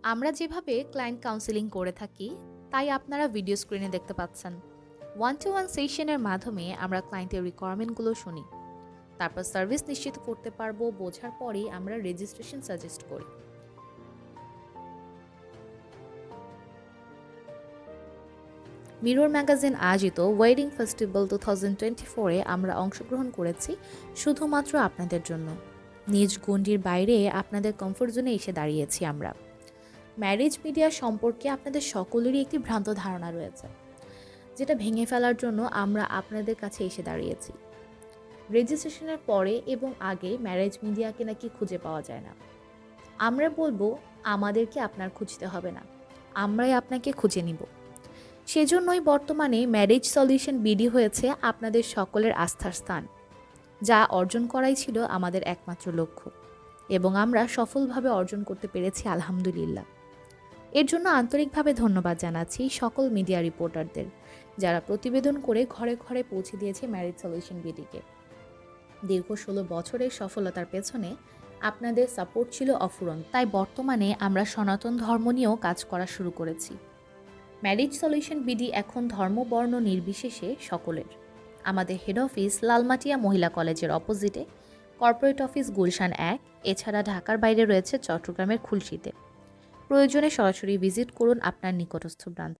আমরা যেভাবে client counselling করে থাকি, তাই আপনারা ভিডিও স্ক্রিনে দেখতে পাচ্ছেন। ওয়ান টু ওয়ান সেশনের মাধ্যমে আমরা ক্লায়েন্টের রিকোয়ারমেন্টগুলো শুনি। তারপর সার্ভিস নিশ্চিত করতে পারবো বোঝার পরেই আমরা রেজিস্ট্রেশন সাজেস্ট করি। মিরর ম্যাগাজিন আয়োজিত ওয়েডিং ফেস্টিভ্যাল 2024-এ আমরা অংশগ্রহণ করেছি শুধুমাত্র আপনাদের জন্য। নিজ গণ্ডির বাইরে আপনাদের কমফোর্ট জোনে এসে দাঁড়িয়েছি আমরা। ম্যারেজ মিডিয়া সম্পর্কে আপনাদের সকলেরই একটি ভ্রান্ত ধারণা রয়েছে, যেটা ভেঙে ফেলার জন্য আমরা আপনাদের কাছে এসে দাঁড়িয়েছি। রেজিস্ট্রেশনের পরে এবং আগে ম্যারেজ মিডিয়াকে নাকি খুঁজে পাওয়া যায় না। আমরা বলবো, আমাদেরকে আপনার খুঁজতে হবে না, আমরাই আপনাকে খুঁজে নিব। সেজন্যই বর্তমানে ম্যারেজ সলিউশন বিডি হয়েছে আপনাদের সকলের আস্থার স্থান, যা অর্জন করাই ছিল আমাদের একমাত্র লক্ষ্য, এবং আমরা সফলভাবে অর্জন করতে পেরেছি আলহামদুলিল্লাহ। এর জন্য আন্তরিকভাবে ধন্যবাদ জানাচ্ছি সকল মিডিয়া রিপোর্টারদের, যারা প্রতিবেদন করে ঘরে ঘরে পৌঁছে দিয়েছে ম্যারেজ সলিউশন বিডিকে। দীর্ঘ 16 বছরের সফলতার পেছনে আপনাদের সাপোর্ট ছিল অফুরন্ত। তাই বর্তমানে আমরা সনাতন ধর্ম নিয়েও কাজ করা শুরু করেছি। ম্যারেজ সলিউশন বিডি এখন ধর্ম বর্ণ নির্বিশেষে সকলের। আমাদের হেড অফিস লালমাটিয়া মহিলা কলেজের অপোজিটে, কর্পোরেট অফিস গুলশান 1, এছাড়া ঢাকার বাইরে রয়েছে চট্টগ্রামের খুলশীতে। প্রয়োজনে সরাসরি ভিজিট করুন আপনার নিকটস্থ ব্রাঞ্চ।